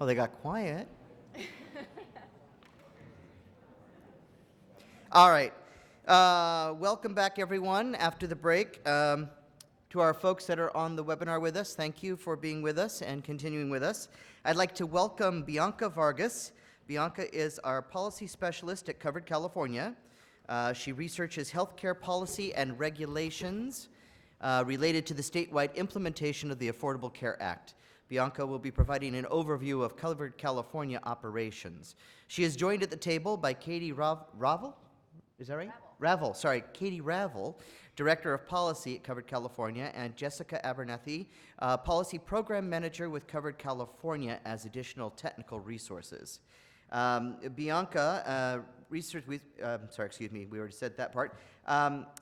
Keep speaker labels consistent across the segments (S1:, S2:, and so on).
S1: Oh, they got quiet. All right. Welcome back, everyone, after the break. To our folks that are on the webinar with us, thank you for being with us and continuing with us. I'd like to welcome Bianca Vargas. Bianca is our policy specialist at Covered California. She researches healthcare policy and regulations related to the statewide implementation of the Affordable Care Act. Bianca will be providing an overview of Covered California operations. She is joined at the table by Katie Ravel? Is that right? Ravel, sorry, Katie Ravel, Director of Policy at Covered California, and Jessica Abernethy, Policy Program Manager with Covered California as additional technical resources. Bianca, we already said that part.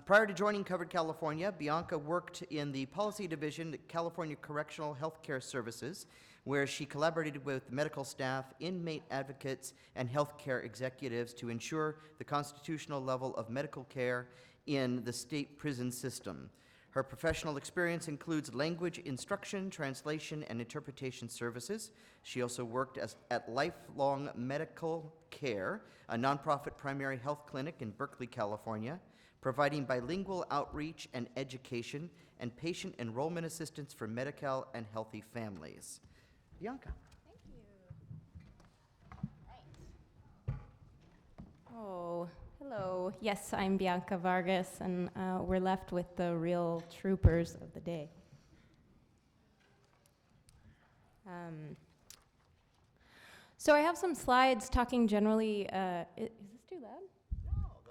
S1: Prior to joining Covered California, Bianca worked in the Policy Division at California Correctional Healthcare Services, where she collaborated with medical staff, inmate advocates, and healthcare executives to ensure the constitutional level of medical care in the state prison system. Her professional experience includes language instruction, translation, and interpretation services. She also worked at Lifelong Medical Care, a nonprofit primary health clinic in Berkeley, California, providing bilingual outreach and education and patient enrollment assistance for Medi-Cal and healthy families. Bianca.
S2: Thank you. Right. Oh, hello. Yes, I'm Bianca Vargas, and we're left with the real troopers of the day. So I have some slides talking generally. Is this too loud?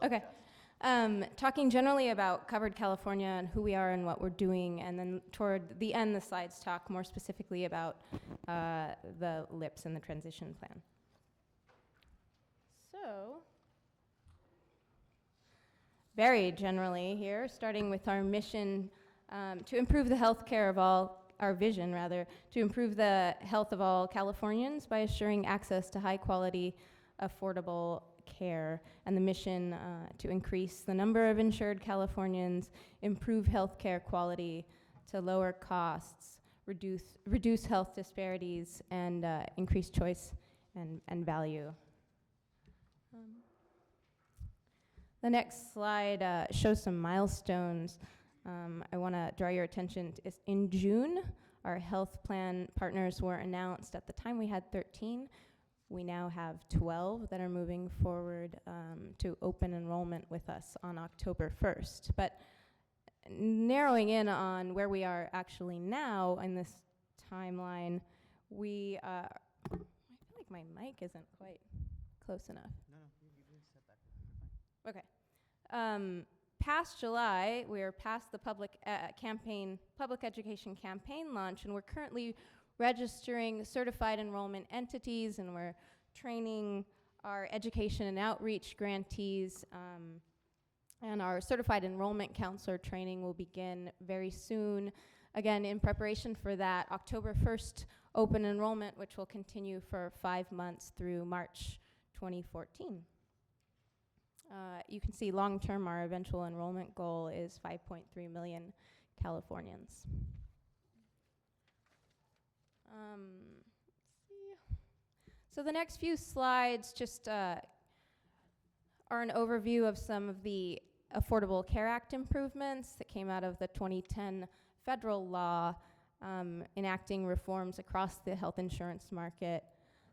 S2: No. Okay. Talking generally about Covered California and who we are and what we're doing, and then toward the end, the slides talk more specifically about the LIHPS and the transition plan. So, very generally here, starting with our mission to improve the health care of all, our vision rather, to improve the health of all Californians by assuring access to high quality, affordable care, and the mission to increase the number of insured Californians, improve healthcare quality, to lower costs, reduce health disparities, and increase choice and value. The next slide shows some milestones. I want to draw your attention to in June, our health plan partners were announced. At the time we had 13. We now have 12 that are moving forward to open enrollment with us on October 1st. But narrowing in on where we are actually now in this timeline, we I feel like my mic isn't quite close enough.
S1: No, you can step back.
S2: Okay. Past July, we are past the public education campaign launch, and we're currently registering certified enrollment entities, and we're training our education and outreach grantees, and our certified enrollment counselor training will begin very soon. Again, in preparation for that October 1st open enrollment, which will continue for 5 months through March 2014. You can see long-term, our eventual enrollment goal is 5.3 million Californians. Let's see. So the next few slides just are an overview of some of the Affordable Care Act improvements that came out of the 2010 federal law enacting reforms across the health insurance market.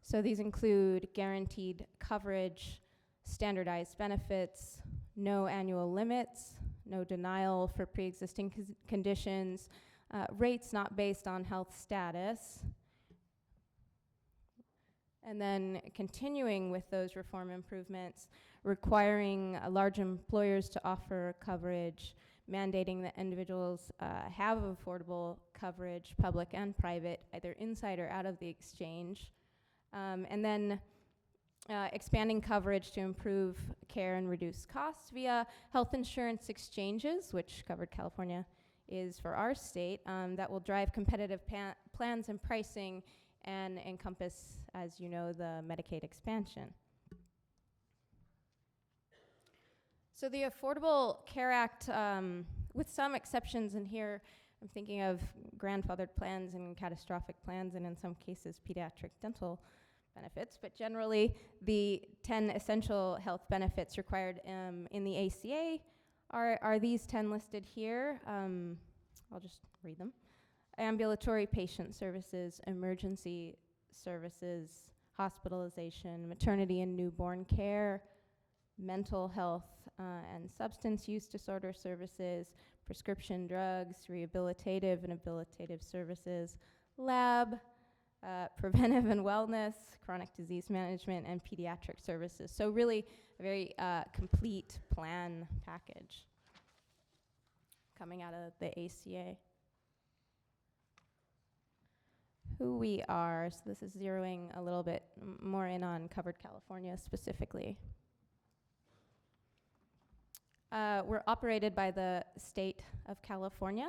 S2: So these include guaranteed coverage, standardized benefits, no annual limits, no denial for pre-existing conditions, rates not based on health status, and then continuing with those reform improvements, requiring large employers to offer coverage, mandating that individuals have affordable coverage, public and private, either inside or out of the exchange, and then expanding coverage to improve care and reduce costs via health insurance exchanges, which Covered California is for our state, that will drive competitive plans and pricing and encompass, as you know, the Medicaid expansion. So the Affordable Care Act, with some exceptions in here, I'm thinking of grandfathered plans and catastrophic plans, and in some cases, pediatric dental benefits. But generally, the 10 essential health benefits required in the ACA are these 10 listed here. I'll just read them. Ambulatory patient services, emergency services, hospitalization, maternity and newborn care, mental health and substance use disorder services, prescription drugs, rehabilitative and habilitative services, lab, preventive and wellness, chronic disease management, and pediatric services. So really a very complete plan package coming out of the ACA. Who we are, so this is zeroing a little bit more in on Covered California specifically. We're operated by the state of California.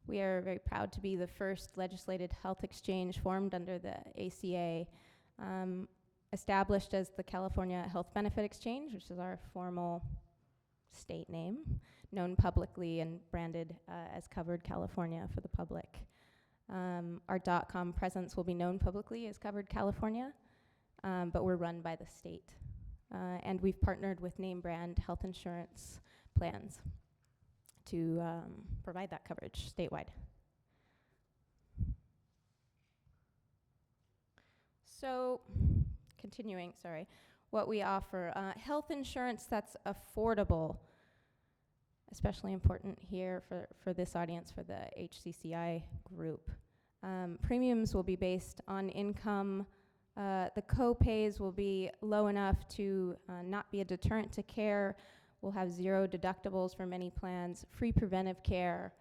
S2: We are very proud to be the first legislated health exchange formed under the ACA, established as the California Health Benefit Exchange, which is our formal state name, known publicly and branded as Covered California for the public. Our .com presence will be known publicly as Covered California, but we're run by the state. And we've partnered with name brand health insurance plans to provide that coverage statewide. So, continuing, what we offer, health insurance that's affordable, especially important here for this audience, for the HCCI group. Premiums will be based on income. The co-pays will be low enough to not be a deterrent to care. We'll have 0 deductibles for many plans, free preventive care,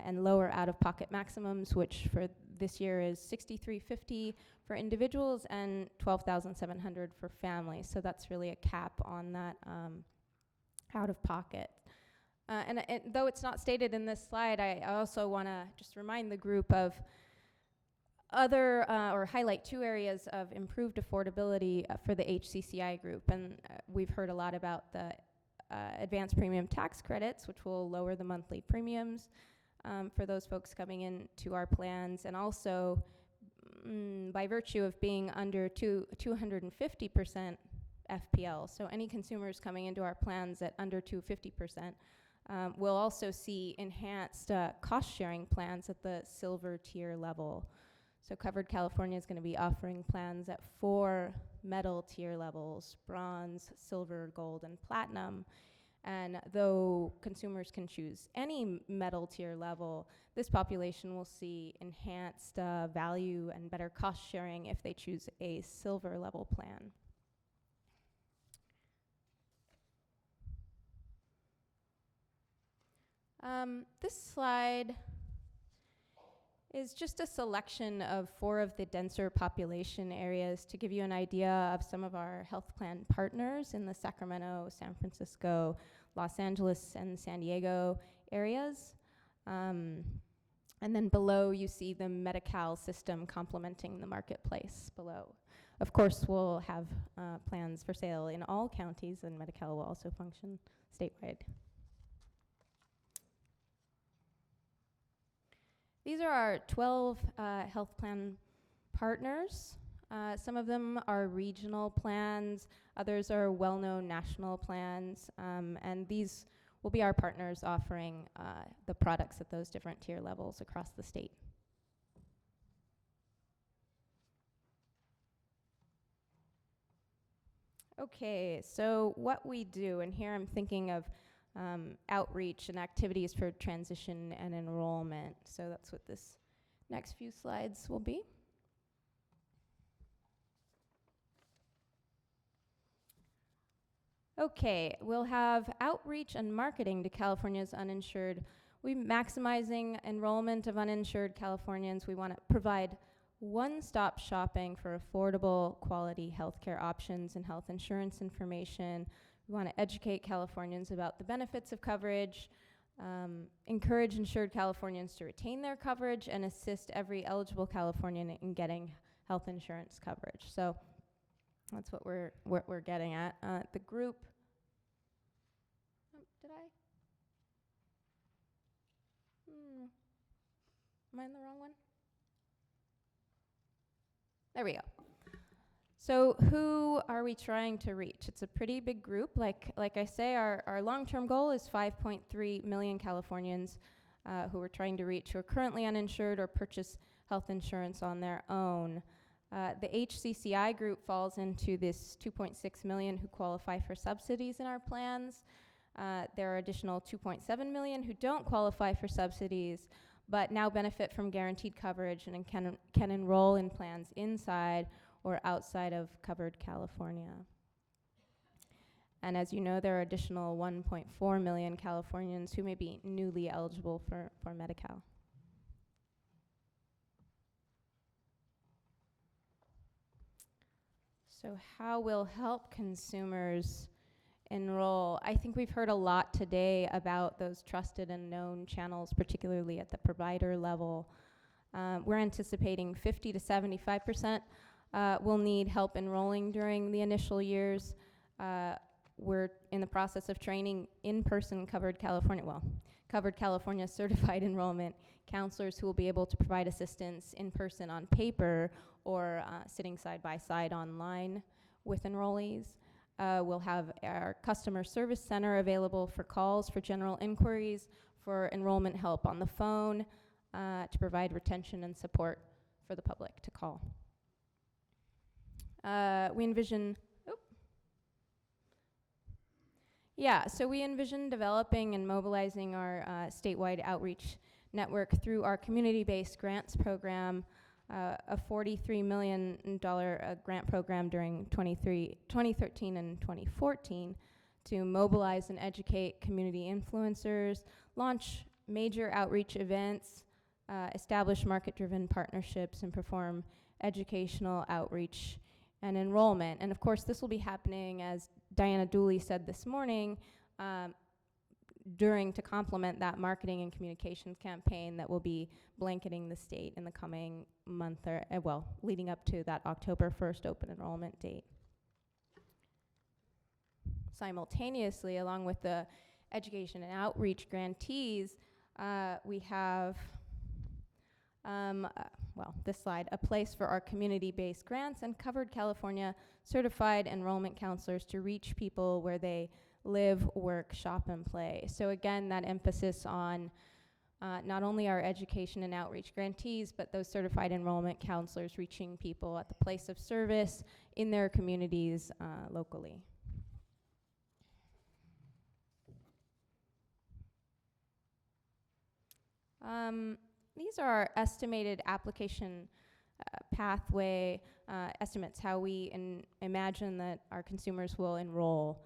S2: and lower out-of-pocket maximums, which for this year is $6,350 for individuals and $12,700 for families. So that's really a cap on that out-of-pocket. And though it's not stated in this slide, I also want to just remind the group of other, or highlight 2 areas of improved affordability for the HCCI group. And we've heard a lot about the advanced premium tax credits, which will lower the monthly premiums for those folks coming into our plans. And also, by virtue of being under 250% FPL, so any consumers coming into our plans at under 250%, we'll also see enhanced cost-sharing plans at the silver tier level. So Covered California is going to be offering plans at 4 metal tier levels: bronze, silver, gold, and platinum. And though consumers can choose any metal tier level, this population will see enhanced value and better cost sharing if they choose a silver level plan. This slide is just a selection of 4 of the denser population areas to give you an idea of some of our health plan partners in the Sacramento, San Francisco, Los Angeles, and San Diego areas. And then below you see the Medi-Cal system complementing the marketplace below. Of course, we'll have plans for sale in all counties, and Medi-Cal will also function statewide. These are our 12 health plan partners. Some of them are regional plans, others are well-known national plans, and these will be our partners offering the products at those different tier levels across the state. Okay, so what we do, and here I'm thinking of outreach and activities for transition and enrollment. So that's what this next few slides will be. Okay, we'll have outreach and marketing to California's uninsured. We're maximizing enrollment of uninsured Californians. We want to provide one-stop shopping for affordable, quality healthcare options and health insurance information. We want to educate Californians about the benefits of coverage, encourage insured Californians to retain their coverage, and assist every eligible Californian in getting health insurance coverage. So that's what we're getting at. The group. Did I? Am I in the wrong one? There we go. So who are we trying to reach? It's a pretty big group. Like I say, our long-term goal is 5.3 million Californians who we're trying to reach who are currently uninsured or purchase health insurance on their own. The HCCI group falls into this 2.6 million who qualify for subsidies in our plans. There are additional 2.7 million who don't qualify for subsidies, but now benefit from guaranteed coverage and can enroll in plans inside or outside of covered California. And as you know, there are additional 1.4 million Californians who may be newly eligible for Medi-Cal. So how will help consumers enroll? I think we've heard a lot today about those trusted and known channels, particularly at the provider level. We're anticipating 50 to 75% will need help enrolling during the initial years. We're in the process of training in-person Covered California certified enrollment counselors who will be able to provide assistance in person on paper or sitting side by side online with enrollees. We'll have our customer service center available for calls for general inquiries, for enrollment help on the phone, to provide retention and support for the public to call. We envision developing and mobilizing our statewide outreach network through our community-based grants program, a $43 million grant program during 2013 and 2014 to mobilize and educate community influencers, launch major outreach events, establish market-driven partnerships, and perform educational outreach and enrollment. And of course, this will be happening, as Diana Dooley said this morning, to complement that marketing and communications campaign that will be blanketing the state in the coming month, leading up to that October 1st open enrollment date. Simultaneously, along with the education and outreach grantees, we have this slide, a place for our community-based grants and Covered California certified enrollment counselors to reach people where they live, work, shop, and play. So again, that emphasis on not only our education and outreach grantees, but those certified enrollment counselors reaching people at the place of service in their communities locally. These are our estimated application pathway estimates, how we imagine that our consumers will enroll.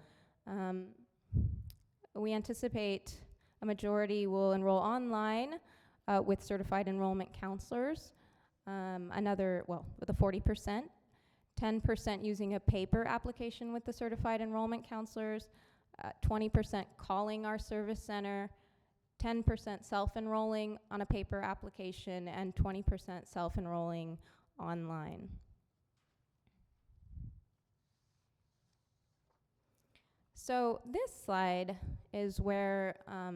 S2: We anticipate a majority will enroll online with certified enrollment counselors, with a 40%, 10% using a paper application with the certified enrollment counselors, 20% calling our service center, 10% self-enrolling on a paper application, and 20% self-enrolling online. So this slide is where I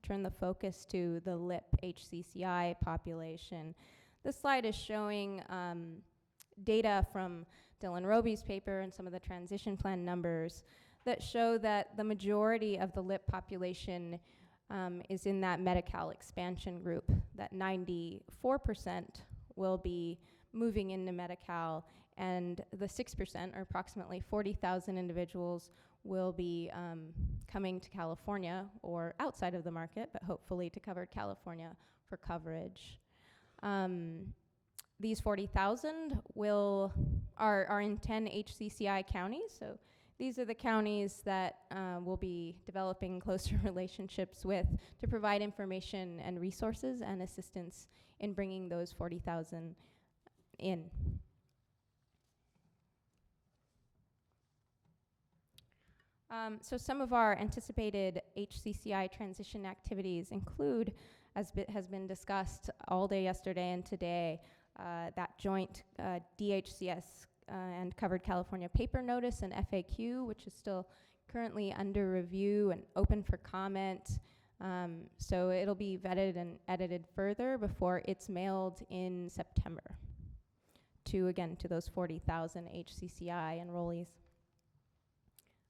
S2: turn the focus to the LIHPHCI population. This slide is showing data from Dylan Roby's paper and some of the transition plan numbers that show that the majority of the LIHP population is in that Medi-Cal expansion group, that 94% will be moving into Medi-Cal, and the 6%, or approximately 40,000 individuals, will be coming to California or outside of the market, but hopefully to Covered California for coverage. These 40,000 are in 10 HCCI counties, so these are the counties that we'll be developing closer relationships with to provide information and resources and assistance in bringing those 40,000 in. So some of our anticipated HCCI transition activities include, as has been discussed all day yesterday and today, that joint DHCS and Covered California paper notice and FAQ, which is still currently under review and open for comment. So it'll be vetted and edited further before it's mailed in September to those 40,000 HCCI enrollees.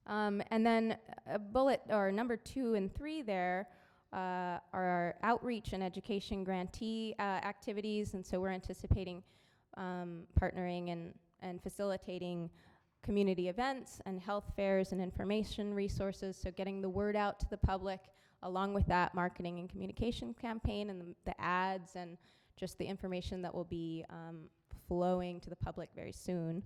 S2: And then bullet or number 2 and 3 there are our outreach and education grantee activities, and so we're anticipating partnering and facilitating community events and health fairs and information resources, so getting the word out to the public. Along with that, marketing and communication campaign and the ads and just the information that will be flowing to the public very soon.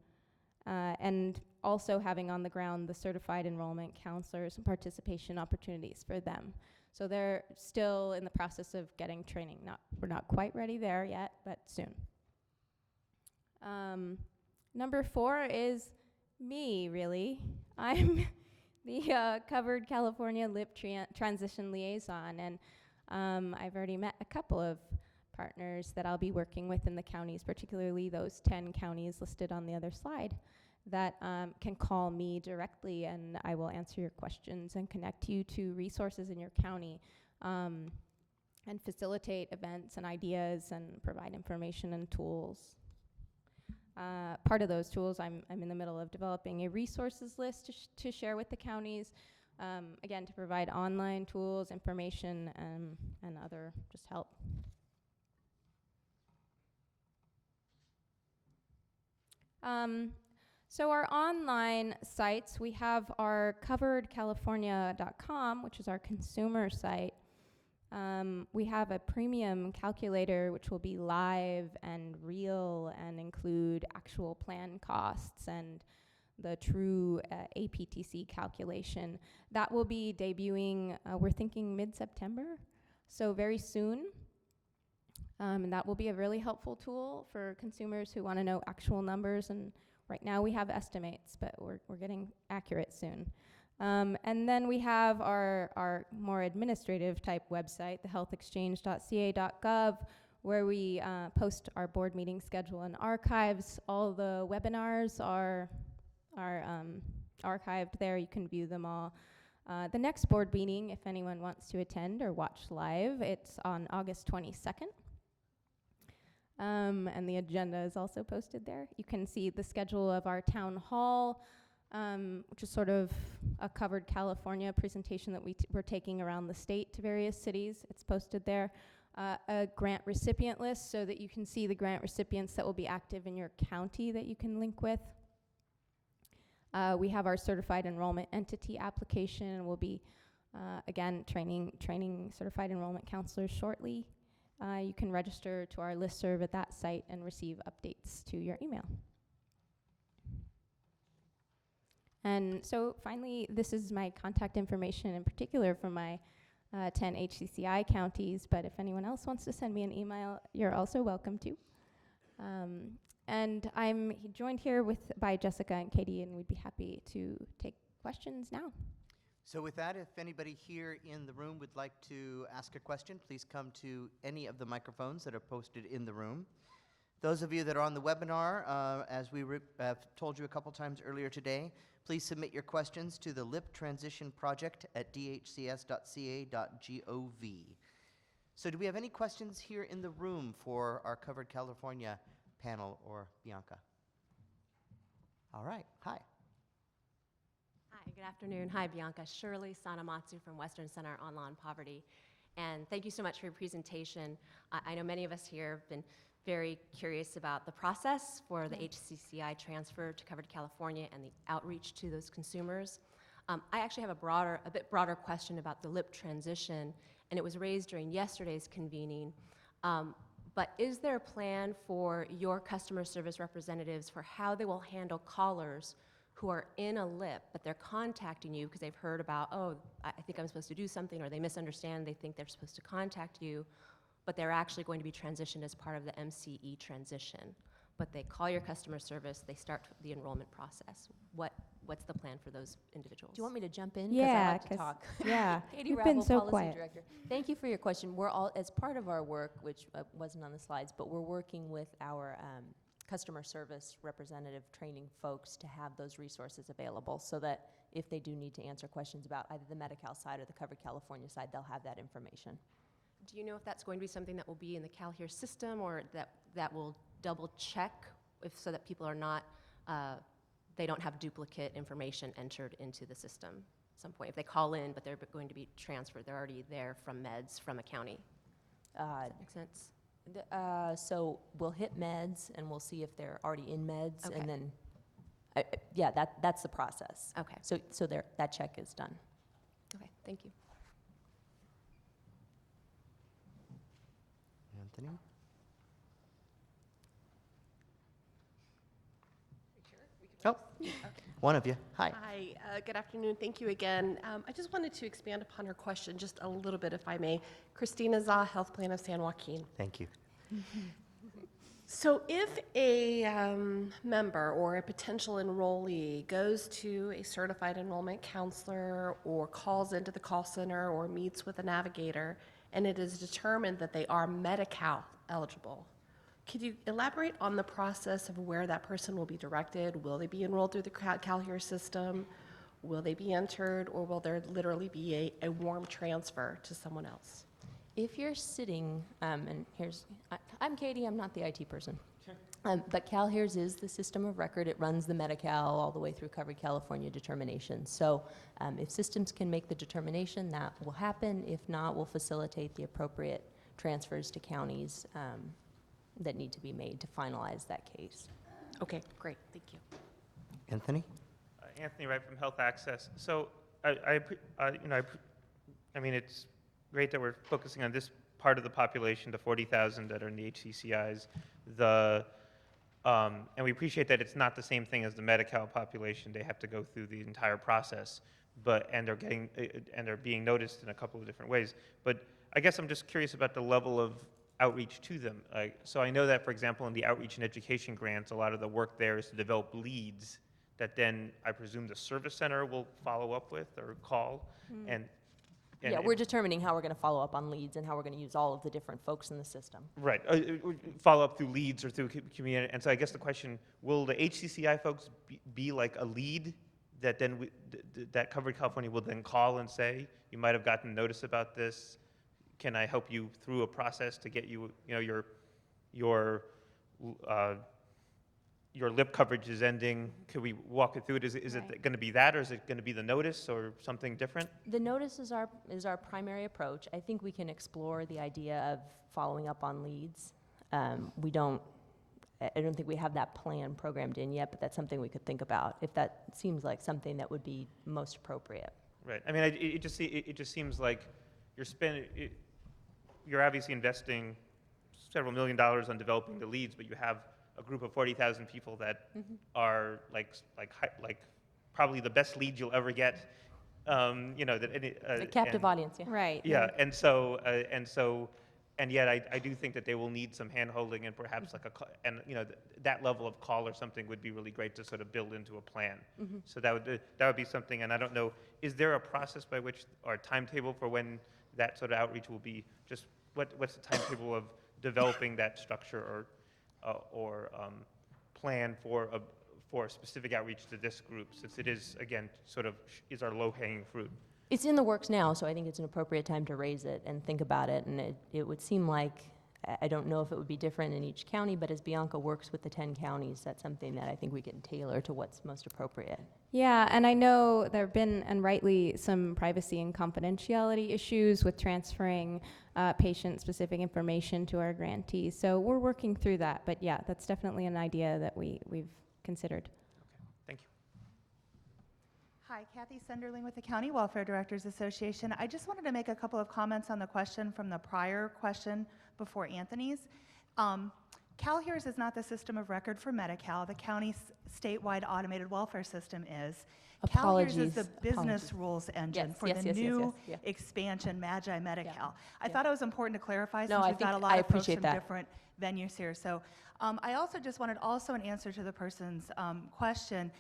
S2: And also having on the ground the certified enrollment counselors and participation opportunities for them. So they're still in the process of getting training. We're not quite ready there yet, but soon. Number 4 is me, really. I'm the Covered California LIHP Transition Liaison, and I've already met a couple of partners that I'll be working with in the counties, particularly those 10 counties listed on the other slide, that can call me directly, and I will answer your questions and connect you to resources in your county, and facilitate events and ideas and provide information and tools. Part of those tools, I'm in the middle of developing a resources list to share with the counties, again, to provide online tools, information, and other just help. So our online sites, we have our CoveredCalifornia.com, which is our consumer site. We have a premium calculator, which will be live and real and include actual plan costs and the true APTC calculation. That will be debuting, we're thinking mid-September, so very soon. And that will be a really helpful tool for consumers who want to know actual numbers. And right now we have estimates, but we're getting accurate soon. And then we have our more administrative type website, the healthexchange.ca.gov, where we post our board meeting schedule and archives. All the webinars are archived there. You can view them all. The next board meeting, if anyone wants to attend or watch live, it's on August 22nd. And the agenda is also posted there. You can see the schedule of our town hall, which is sort of a Covered California presentation that we're taking around the state to various cities. It's posted there. A grant recipient list so that you can see the grant recipients that will be active in your county that you can link with. We have our certified enrollment entity application, and we'll be, again, training certified enrollment counselors shortly. You can register to our listserv at that site and receive updates to your email. And so finally, this is my contact information in particular for my 10 HCCI counties, but if anyone else wants to send me an email, you're also welcome to. And I'm joined here by Jessica and Katie, and we'd be happy to take questions now.
S1: So with that, if anybody here in the room would like to ask a question, please come to any of the microphones that are posted in the room. Those of you that are on the webinar, as we have told you a couple times earlier today, please submit your questions to the LIHP Transition Project at dhcs.ca.gov. So do we have any questions here in the room for our Covered California panel or Bianca? All right, hi.
S3: Hi, good afternoon. Hi, Bianca. Shirley Sanamatsu from Western Center on Law and Poverty. And thank you so much for your presentation. I know many of us here have been very curious about the process for the HCCI transfer to Covered California and the outreach to those consumers. I actually have a bit broader question about the LIHP transition, and it was raised during yesterday's convening. But is there a plan for your customer service representatives for how they will handle callers who are in a LIHP, but they're contacting you because they've heard about, oh, I think I'm supposed to do something, or they misunderstand, they think they're supposed to contact you, but they're actually going to be transitioned as part of the MCE transition. But they call your customer service, they start the enrollment process. What's the plan for those individuals?
S4: Do you want me to jump in?
S2: Yeah,
S4: I like to talk.
S2: Yeah,
S4: Katie
S2: you've
S4: Ravel,
S2: been so
S4: Policy
S2: quiet.
S4: Director. Thank you for your question. We're all, as part of our work, which wasn't on the slides, but we're working with our customer service representative training folks to have those resources available so that if they do need to answer questions about either the Medi-Cal side or the Covered California side, they'll have that information.
S3: Do you know if that's going to be something that will be in the CalHER system, or that will double check so that people are not, they don't have duplicate information entered into the system at some point? If they call in, but they're going to be transferred, they're already there from meds from a county. Does that make sense?
S4: So we'll hit meds and we'll see if they're already in meds,
S3: Okay.
S4: and then, yeah, that's the process.
S3: Okay.
S4: So that check is done.
S3: Okay, thank you.
S1: Anthony? Oh, one of you. Hi.
S5: Hi, good afternoon. Thank you again. I just wanted to expand upon her question just a little bit, if I may. Christina Za, Health Plan of San Joaquin.
S1: Thank you.
S5: So if a member or a potential enrollee goes to a certified enrollment counselor or calls into the call center or meets with a navigator, and it is determined that they are Medi-Cal eligible, could you elaborate on the process of where that person will be directed? Will they be enrolled through the CalHER system? Will they be entered, or will there literally be a warm transfer to someone else?
S4: If you're sitting, and I'm Katie, I'm not the IT person. But CalHERS is the system of record. It runs the Medi-Cal all the way through Covered California determination. So if systems can make the determination, that will happen. If not, we'll facilitate the appropriate transfers to counties that need to be made to finalize that case.
S5: Okay, great, thank you.
S1: Anthony?
S6: Anthony Wright from Health Access. So I mean, it's great that we're focusing on this part of the population, the 40,000 that are in the HCCIs. And we appreciate that it's not the same thing as the Medi-Cal population. They have to go through the entire process, and they're being noticed in a couple of different ways. But I guess I'm just curious about the level of outreach to them. So I know that, for example, in the outreach and education grants, a lot of the work there is to develop leads that then I presume the service center will follow up with or call. And
S4: Yeah, we're determining how we're going to follow up on leads and how we're going to use all of the different folks in the system.
S6: Right, follow up through leads or through community. And so I guess the question, will the HCCI folks be like a lead that then that Covered California will then call and say, you might have gotten notice about this, can I help you through a process to get you, your lip coverage is ending, could we walk it through it? Is
S2: Right.
S6: it going to be that, or is it going to be the notice or something different?
S4: The notice is our primary approach. I think we can explore the idea of following up on leads. I don't think we have that plan programmed in yet, but that's something we could think about if that seems like something that would be most appropriate.
S6: Right. I mean, it just seems like you're obviously investing several $1 million on developing the leads, but you have a group of 40,000 people that are like probably the best leads you'll ever get.
S4: A captive audience, yeah.
S2: Right.
S6: Yeah, and yet I do think that they will need some hand-holding and perhaps that level of call or something would be really great to sort of build into a plan. So that would be something, and I don't know, is there a process by which, or a timetable for when that sort of outreach will be? Just what's the timetable of developing that structure or plan for a specific outreach to this group, since it is, again, sort of is our low-hanging fruit?
S4: It's in the works now, so I think it's an appropriate time to raise it and think about it. And it would seem like, I don't know if it would be different in each county, but as Bianca works with the 10 counties, that's something that I think we can tailor to what's most appropriate.
S2: Yeah, and I know there have been, and rightly, some privacy and confidentiality issues with transferring patient-specific information to our grantees. So we're working through that, but yeah, that's definitely an idea that we've considered.
S6: Thank you.
S7: Hi, Kathy Sunderling with the County Welfare Directors Association. I just wanted to make a couple of comments on the question from the prior question before Anthony's. CalHERS is not the system of record for Medi-Cal. The county's statewide automated welfare system is. CalHERS is the business rules engine for the new expansion, Magi Medi-Cal. I thought it was important to clarify since we've got a lot of folks from different venues here. So I also just wanted, in answer to the person's question,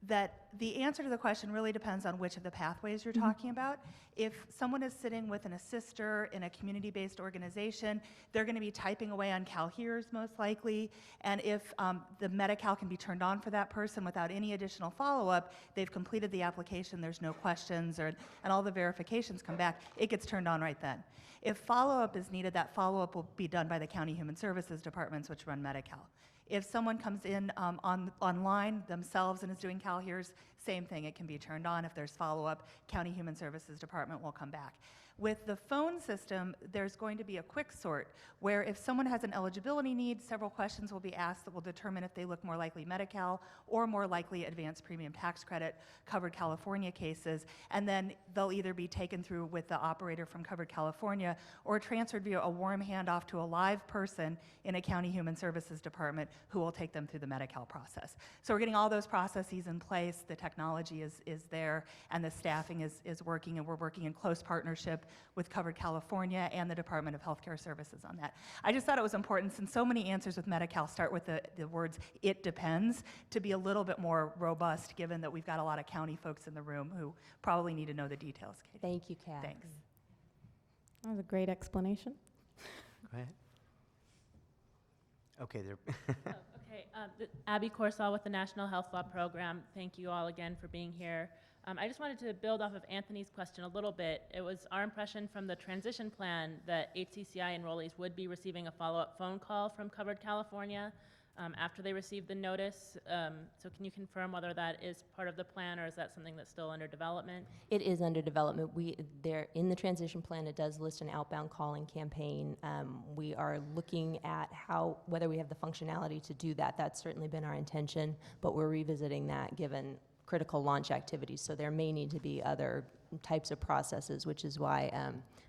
S7: that the answer to the question really depends on which of the pathways you're talking about. If someone is sitting with an assister in a community-based organization, they're going to be typing away on CalHERS most likely, and if the Medi-Cal can be turned on for that person without any additional follow-up, they've completed the application, there's no questions, and all the verifications come back, it gets turned on right then. If follow-up is needed, that follow-up will be done by the County Human Services departments, which run Medi-Cal. If someone comes in online themselves and is doing CalHERS, same thing, it can be turned on. If there's follow-up, County Human Services Department will come back. With the phone system, there's going to be a quick sort where if someone has an eligibility need, several questions will be asked that will determine if they look more likely Medi-Cal or more likely advanced premium tax credit, Covered California cases, and then they'll either be taken through with the operator from Covered California or transferred via a warm handoff to a live person in a County Human Services Department who will take them through the Medi-Cal process. So we're getting all those processes in place, the technology is there, and the staffing is working, and we're working in close partnership with Covered California and the Department of Healthcare Services on that. I just thought it was important, since so many answers with Medi-Cal start with the words, "it depends," to be a little bit more robust, given that we've got a lot of county folks in the room who probably need to know the details, Katie.
S4: Thank you, Kat.
S7: Thanks.
S2: That was a great explanation.
S1: Go ahead. Okay, there.
S8: Okay, Abby Corsall with the National Health Law Program. Thank you all again for being here. I just wanted to build off of Anthony's question a little bit. It was our impression from the transition plan that HCCI enrollees would be receiving a follow-up phone call from Covered California after they received the notice. So can you confirm whether that is part of the plan, or is that something that's still under development?
S4: It is under development. There in the transition plan, it does list an outbound calling campaign. We are looking at whether we have the functionality to do that. That's certainly been our intention, but we're revisiting that given critical launch activities. So there may need to be other types of processes, which is why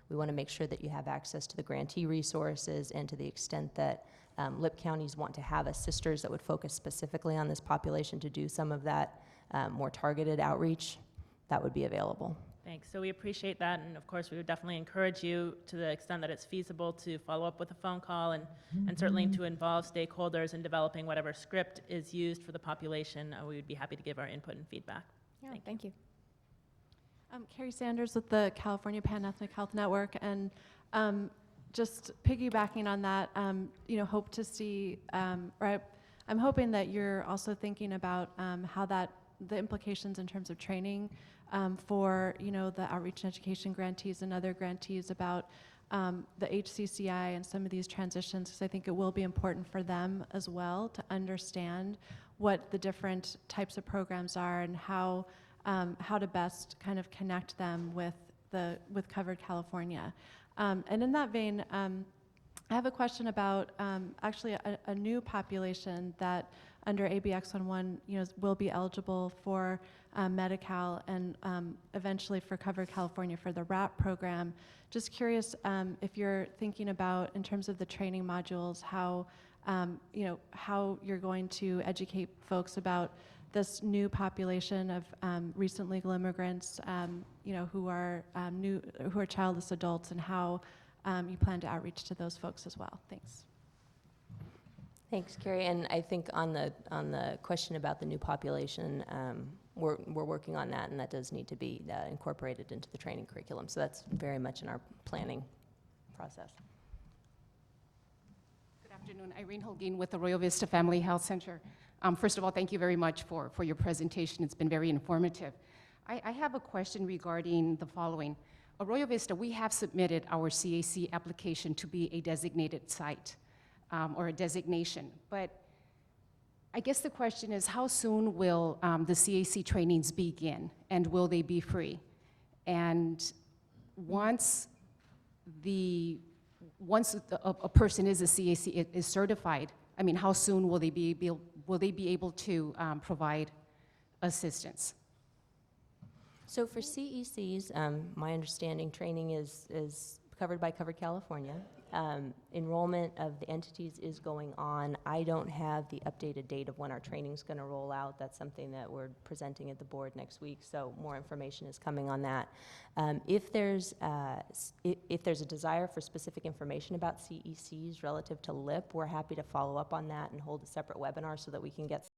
S4: we want to make sure that you have access to the grantee resources, and to the extent that LIHP counties want to have assisters that would focus specifically on this population to do some of that more targeted outreach, that would be available.
S8: Thanks. So we appreciate that, and of course we would definitely encourage you, to the extent that it's feasible, to follow up with a phone call, and certainly to involve stakeholders in developing whatever script is used for the population. We would be happy to give our input and feedback.
S2: Yeah, thank you.
S9: Carrie Sanders with the California Pan-Ethnic Health Network, and just piggybacking on that, hope to see, I'm hoping that you're also thinking about how the implications in terms of training for, the outreach and education grantees and other grantees about the HCCI and some of these transitions, because I think it will be important for them as well to understand what the different types of programs are, and how to best kind of connect them with Covered California. And in that vein, I have a question about actually a new population that under ABX 11, will be eligible for Medi-Cal and eventually for Covered California for the RAP program. Just curious if you're thinking about, in terms of the training modules, how you're going to educate folks about this new population of recent legal immigrants, who are childless adults, and how you plan to outreach to those folks as well. Thanks.
S4: Thanks, Carrie. And I think on the question about the new population, we're working on that, and that does need to be incorporated into the training curriculum. So that's very much in our planning process.
S10: Good afternoon. Irene Holguin with the Royal Vista Family Health Center. First of all, thank you very much for your presentation. It's been very informative. I have a question regarding the following. At Royal Vista, we have submitted our CAC application to be a designated site, or a designation. But I guess the question is, how soon will the CAC trainings begin, and will they be free? And once a person is a CAC, is certified, I mean, how soon will they be able to provide assistance?
S4: So for CECs, my understanding, training is covered by Covered California. Enrollment of the entities is going on. I don't have the updated date of when our training's going to roll out. That's something that we're presenting at the board next week, so more information is coming on that. If there's a desire for specific information about CECs relative to LIHP, we're happy to follow up on that and hold a separate webinar so that we can get